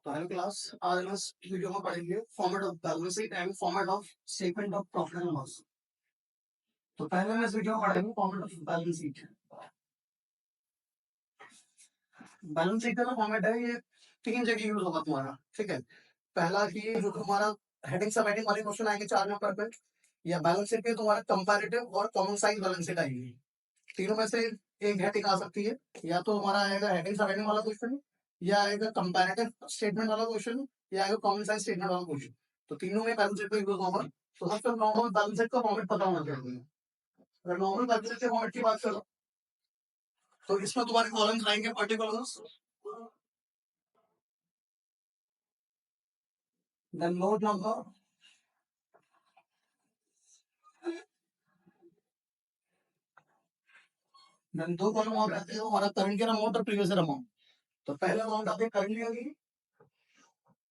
तो hello class, आज हम इस वीडियो में पढ़ेंगे format of balance sheet and format of statement of profit and loss. तो पहले हम इस वीडियो में पढ़ेंगे format of balance sheet. Balance sheet का जो फॉर्मेट है ये तीन जगह यूज होगा तुम्हारा, ठीक है। पहला कि जो तुम्हारा हेडिंग सब हेडिंग वाले क्वेश्चन आएंगे 4 नंबर पे, या बैलेंस शीट के तुम्हारा कंपैरेटिव और कॉमन साइज बैलेंस शीट आएगी। तीनों में से एक हेडिंग आ सकती है, या तो हमारा आएगा हेडिंग सब हेडिंग वाला क्वेश्चन, या आएगा कंपैरेटिव स्टेटमेंट वाला क्वेश्चन, या आएगा कॉमन साइज स्टेटमेंट वाला क्वेश्चन। तो तीनों में बैलेंस शीट का यूज होगा। तो सबसे नॉर्मल बैलेंस शीट का फॉर्मेट पता होना चाहिए। अगर नॉर्मल बैलेंस शीट के फॉर्मेट की बात करो तो इसमें तुम्हारे कॉलम्स आएंगे particulars, then note number, then दो कॉलम और रहते हैं हमारा करंट ईयर अमाउंट और प्रीवियस ईयर अमाउंट। तो पहला अमाउंट आते हैं करंट ईयर की,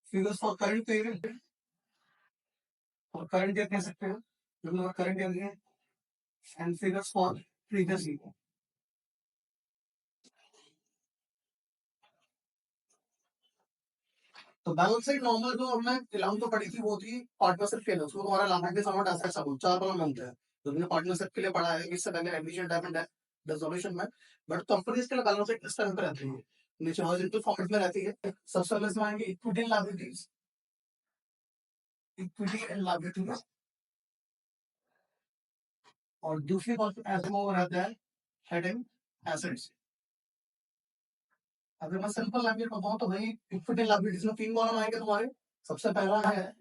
फिगर्स फॉर करंट पीरियड, और करंट ईयर कह सकते हैं जो करंट ईयर है, and figures for previous year. तो बैलेंस शीट नॉर्मल जो हमने 11th को पढ़ी थी वो थी पार्टनरशिप के लिए, उसमें तुम्हारा लाभांश अमाउंट ऐसा सब 4 कॉलम बनते हैं। तो तुमने पार्टनरशिप के लिए पढ़ा है इससे पहले एडमिशन टाइम एंड डिसोल्यूशन में। बट कंपनीज के लिए बैलेंस शीट इस तरह पे रहती है, नीचे हॉरिजॉन्टल फॉर्मेट में रहती है। सबसे पहले इसमें आएंगे equity and liabilities, equity and liabilities, और दूसरी बात ऐसे में वो रहता है हेडिंग एसेट्स। अगर मैं सिंपल लैंग्वेज बताऊं तो भाई इक्विटी लायबिलिटीज में 3 कॉलम आएंगे तुम्हारे। सबसे पहला है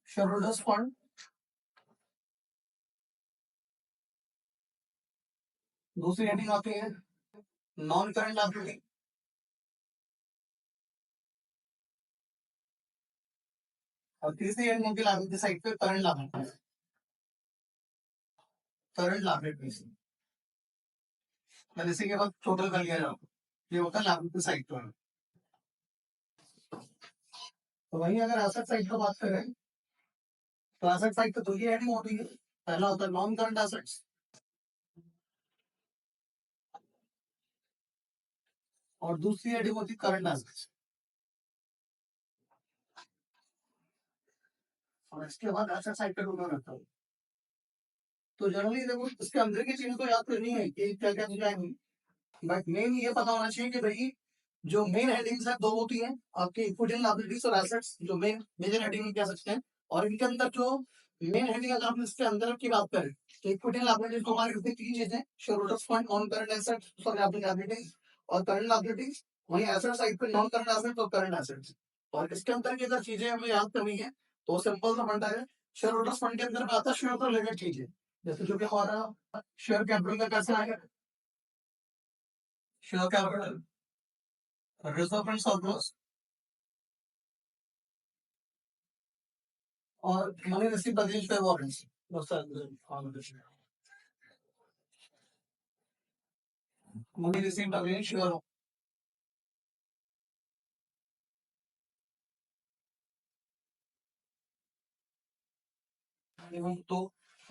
शेयर होल्डर्स फंड, दूसरी हेडिंग आती है नॉन करंट लायबिलिटी, और तीसरी हेडिंग होगी लायबिलिटी साइड पे करंट लायबिलिटी, करंट लायबिलिटी। मैंने इसी के बाद टोटल कर लिया जाओ, ये होता है लायबिलिटी साइड पर। तो वहीं अगर एसेट साइड की बात करें तो एसेट साइड पे 2 ही हेडिंग होती है। पहला होता है नॉन करंट एसेट्स, और दूसरी हेडिंग होती है करंट एसेट्स। और इसके बाद एसेट साइड पे टोटल रहता है। तो जनरली देखो इसके अंदर की चीजें तो याद करनी है कि क्या क्या चीजें आएंगी, बट मेन ये पता होना चाहिए कि भाई जो मेन हेडिंग्स है 2 होती हैं आपकी इक्विटी एंड लायबिलिटीज और एसेट्स, जो मेन मेजर हेडिंग कह सकते हैं। और इनके अंदर जो मेन हेडिंग अगर हम इसके अंदर की बात करें तो इक्विटी एंड लायबिलिटीज को हमारी होती 3 चीजें, share holders fund, non current assets sorry liabilities, और करंट लायबिलिटीज। वहीं एसेट साइड पे नॉन करंट एसेट्स और करंट एसेट्स। और इसके अंदर की अगर चीजें हमें याद करनी है तो सिंपल सा फंडा है। शेयर होल्डर्स फंड के अंदर में आता है शेयर से रिलेटेड चीजें, जैसे जो भी हमारा शेयर कैपिटल का कैसे आएगा, share capital, reserve and surplus, और मनी रिसीव्ड अगेंस्ट पे warrants. Money received against your, तो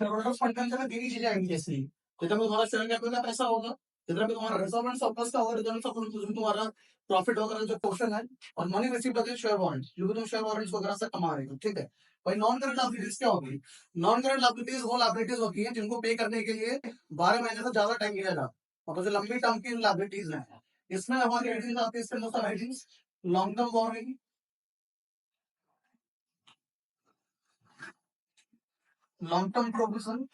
शेयरहोल्डर्स फंड के अंदर तीन ही चीजें आएंगी जैसे ही, जितना भी तुम्हारा शेयर कैपिटल का पैसा होगा, जितना भी तुम्हारा रिजर्व एंड सरप्लस का होगा, रिजर्व एंड सरप्लस उसमें तुम्हारा प्रॉफिट वगैरह जो पोर्शन है, और money received against share warrants जो भी तुम शेयर वारंट्स वगैरह से कमा रहे हो, ठीक है। भाई नॉन करंट लायबिलिटीज क्या होगी? नॉन करंट लायबिलिटीज वो लायबिलिटीज होती है जिनको पे करने के लिए 12 महीने से ज्यादा टाइम लिया जाता है, और जो लंबी टर्म की लायबिलिटीज है इसमें हमारी हेडिंग आती है, इसके अंदर सब headings long term borrowing, long term provision,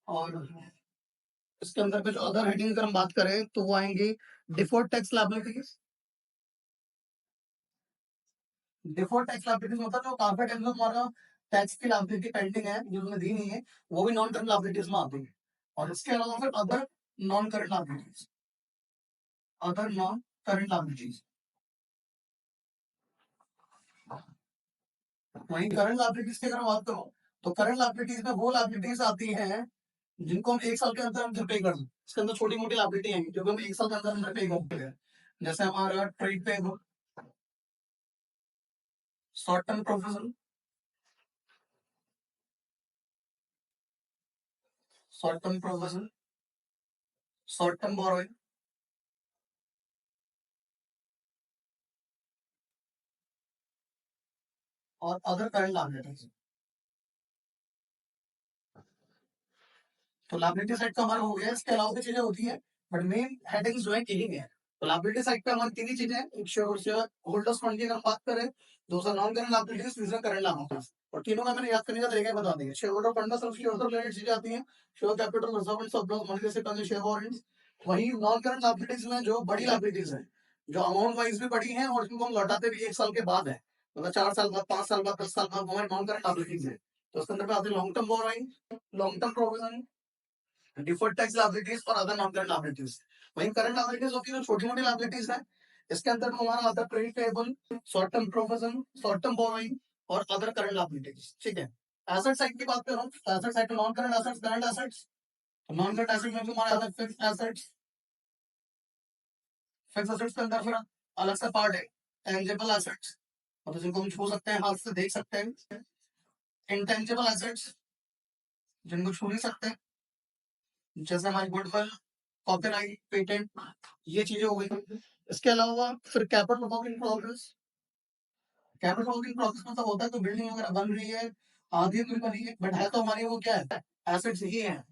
और इसके अंदर पे जो अदर हेडिंग अगर हम बात करें तो वो आएंगे deferred tax liabilities. Deferred tax liabilities मतलब जो कारपोरेट टैक्स में हमारा टैक्स की लायबिलिटी पेंडिंग है जो तुमने दी नहीं है, वो भी नॉन करंट लायबिलिटीज में आती है। और इसके अलावा फिर other non current liabilities, other non current liabilities. वहीं करंट लायबिलिटीज की अगर बात करो तो करंट लायबिलिटीज में वो लायबिलिटीज आती हैं जिनको हम 1 साल के अंदर अंदर पे कर दें। इसके अंदर छोटी मोटी लायबिलिटी आएंगी जो कि हम 1 साल के अंदर अंदर पे करते हैं, जैसे हमारा ट्रेड पे, short term provision, short term provision, short term borrowing और अदर करंट लायबिलिटीज। तो लायबिलिटी साइड का हमारा हो गया, इसके अलावा भी चीजें होती है, बट मेन हेडिंग्स जो है यही है। तो लायबिलिटी साइड पे हमारी तीन ही चीजें हैं, एक शेयर होल्डर्स फंड की अगर बात करें, दूसरा नॉन करंट लायबिलिटीज, तीसरा करंट लायबिलिटीज। और तीनों का मैंने याद करने का तरीका बता दिया। शेयर होल्डर फंड में सिर्फ शेयर होल्डर रिलेटेड चीजें आती हैं, share capital, reserve and surplus, money से पहले शेयर वारंट्स। वहीं नॉन करंट लायबिलिटीज में जो बड़ी लायबिलिटीज है, जो अमाउंट वाइज भी बड़ी है और जिनको हम लौटाते भी 1 साल के बाद है, मतलब 4 साल बाद, 5 साल बाद, 10 साल बाद, वो नॉन करंट लायबिलिटीज है। तो उसके अंदर आते हैं long term borrowing, long term provision, deferred tax liabilities और अदर नॉन करंट लायबिलिटीज। वहीं करंट लायबिलिटीज होती है जो छोटी मोटी लायबिलिटीज है, इसके अंदर हमारा आता है trade payable, short term provision, short term borrowing और अदर करंट लायबिलिटीज। ठीक है। एसेट साइड की बात कर रहा हूँ, asset side non current assets, current assets. Non current asset में हमारा आता है फिक्स्ड एसेट्स। फिक्स्ड एसेट्स के अंदर फिर अलग सा पार्ट है टेंजेबल एसेट्स, मतलब जिनको हम छू सकते हैं, हाथ से देख सकते हैं। इंटेंजिबल एसेट्स, जिनको छू नहीं सकते, जैसे हमारी गुडविल, कॉपीराइट, पेटेंट, ये चीजें हो गई। इसके अलावा फिर capital work in progress. Capital work in progress मतलब होता है तो बिल्डिंग वगैरह बन रही है, आधी अधूरी बनी है, बट है तो हमारी वो क्या है, एसेट्स ही है।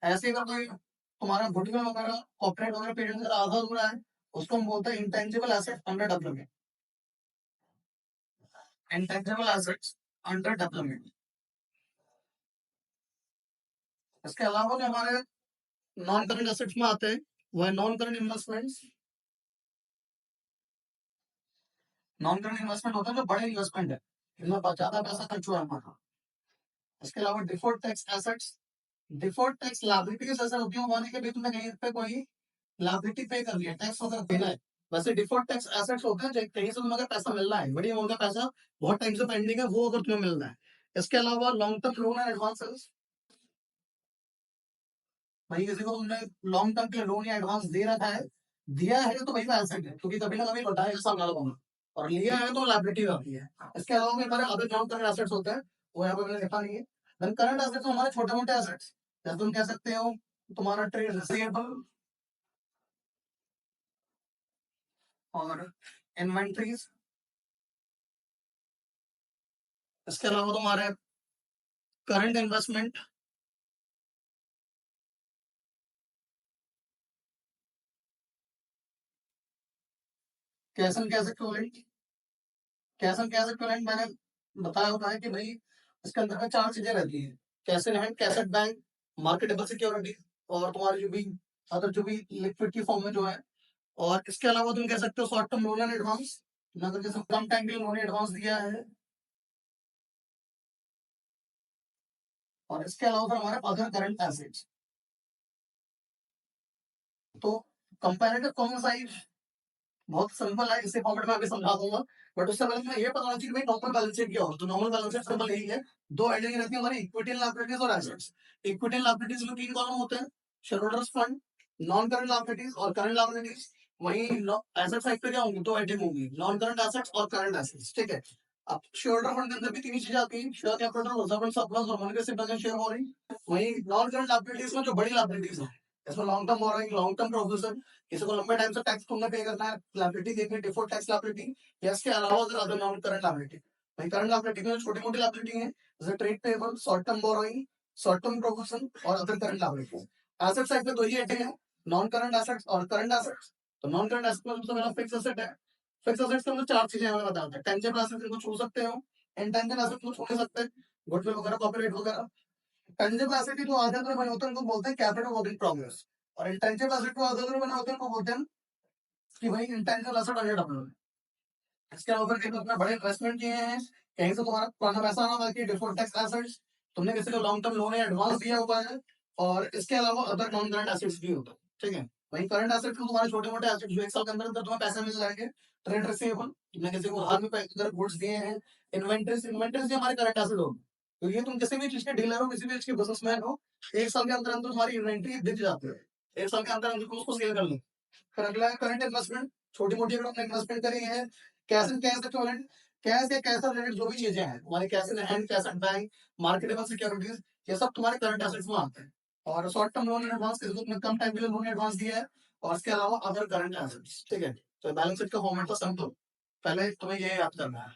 ऐसे अगर कोई तुम्हारा गुडविल वगैरह, कॉपीराइट वगैरह, पेटेंट वगैरह आधा अधूरा है, उसको हम बोलते हैं intangible asset under development. Intangible assets under development. इसके अलावा जो हमारे नॉन करंट एसेट्स में आते हैं, वह non current investments. Non current investment होता है जो बड़े इन्वेस्टमेंट है, जिनमें ज्यादा पैसा खर्च हुआ है हमारा। इसके अलावा deferred tax assets, deferred tax liabilities ऐसा होती है होने के लिए तुमने कहीं पे कोई लायबिलिटी पे कर लिया, टैक्स वगैरह देना है। वैसे डिफर्ड टैक्स एसेट्स होते हैं जो कहीं से तुम्हें अगर पैसा मिल रहा है, बड़ी अमाउंट का पैसा बहुत टाइम से पेंडिंग है, वो अगर तुम्हें मिल रहा है। इसके अलावा long term loan and advances, भाई किसी को तुमने लॉन्ग टर्म के लोन या एडवांस दे रखा है, दिया है तो भाई वो एसेट है, क्योंकि कभी ना कभी लौटाएगा सामने वाला बंदा, और लिया है तो लायबिलिटी होती है। इसके अलावा भी हमारे अदर नॉन करंट एसेट्स होते हैं, वो यहाँ पे मैंने लिखा नहीं है। देन करंट एसेट्स हमारे छोटे मोटे एसेट्स, जैसे तुम कह सकते हो तुम्हारा ट्रेड रिसीवेबल और इन्वेंट्रीज। इसके अलावा तुम्हारे current investment, cash and cash equivalent. Cash and cash equivalent मैंने बताया होता है कि भाई इसके अंदर में 4 चीजें रहती हैं, cash in hand, cash at bank, marketable security, और तुम्हारी जो भी अदर जो भी लिक्विड की फॉर्म में जो है। और इसके अलावा तुम कह सकते हो short term loan and advance, अगर जैसे कम टाइम के लिए लोन एडवांस दिया है। और इसके अलावा फिर हमारे अदर करंट एसेट्स। तो कंपैरेटिव कॉमन साइज बहुत सिंपल है, इसे फॉर्मेट में अभी समझा दूंगा। बट उससे पहले मैं ये पता होना चाहिए कि भाई नॉर्मल बैलेंस शीट क्या होता है। तो नॉर्मल बैलेंस शीट सिंपल यही है, दो हेडिंग रहती है हमारी, इक्विटी एंड लायबिलिटीज और एसेट्स। इक्विटी एंड लायबिलिटीज में 3 कॉलम होते हैं, share holders fund, non current liabilities और करंट लायबिलिटीज। वहीं एसेट साइड पे क्या होंगी, 2 हेडिंग होंगी, नॉन करंट एसेट्स और करंट एसेट्स। ठीक है। अब शेयर होल्डर फंड के अंदर भी 3 चीजें आती हैं, share capital, reserve and surplus और मनी से शेयर होल्डिंग। वहीं नॉन करंट लायबिलिटीज में जो बड़ी लायबिलिटीज है, इसमें long term borrowing, long term provision, किसी को लंबे टाइम से टैक्स तुमने पे करना है, लायबिलिटी देखनी, डिफॉल्ट टैक्स लायबिलिटी, या इसके अलावा अदर नॉन करंट लायबिलिटी। भाई करंट लायबिलिटी में छोटी मोटी लायबिलिटी है, जैसे trade payable, short term borrowing, short term provision और other current liability. Asset side में 2 ही हेडिंग है, नॉन करंट एसेट्स और करंट एसेट्स। तो नॉन करंट एसेट में सबसे पहला फिक्स एसेट है। फिक्स एसेट्स के अंदर 4 चीजें हमें बताते हैं, टेंजेबल एसेट जिनको छू सकते हो, इंटेंजिबल एसेट को छू नहीं सकते, गुडविल वगैरह, कॉपीराइट वगैरह। टेंजिबल एसेट जो आधे अधूरे बने होते हैं उनको बोलते हैं कैपिटल वर्क इन प्रोग्रेस, और इंटेंजिबल एसेट जो आधे अधूरे बने होते हैं उनको बोलते हैं कि भाई इंटेंजिबल एसेट अंडर डेवलपमेंट। इसके अलावा फिर कहीं अपने बड़े इन्वेस्टमेंट किए हैं, कहीं से तुम्हारा पुराना पैसा ना, बाकी डिफॉल्ट टैक्स एसेट्स, तुमने किसी को लॉन्ग टर्म लोन या एडवांस दिया हुआ है, और इसके अलावा अदर नॉन करंट एसेट्स भी होते हैं। ठीक है। वही करंट एसेट्स को तुम्हारे छोटे मोटे एसेट्स जो 1 साल के अंदर अंदर तुम्हें पैसे मिल जाएंगे, ट्रेड रिसीवेबल, तुमने किसी को हाथ में अगर गुड्स दिए हैं, इन्वेंटरीज, इन्वेंटरीज हमारे करंट एसेट होगी, तो ये तुम किसी भी चीज के डीलर हो, किसी भी चीज के बिजनेसमैन हो, 1 साल के अंदर अंदर तुम्हारी इन्वेंटरी दिख जाती है, 1 साल के अंदर अंदर तुम उसको सेल कर लो। फिर अगला है करंट इन्वेस्टमेंट, छोटी मोटी अगर आपने इन्वेस्टमेंट करी है, cash and cash equivalent, cash या कैश रिलेटेड जो भी चीजें हैं हमारे, cash in hand, cash at bank, marketable securities, ये सब तुम्हारे करंट एसेट्स में आते हैं। और short term loan in advance किसी को तुमने कम टाइम के लिए लोन एडवांस दिया है, और इसके अलावा अदर करंट एसेट्स, ठीक है। तो बैलेंस शीट का फॉर्मेट तो समझो, पहले तुम्हें ये याद करना है।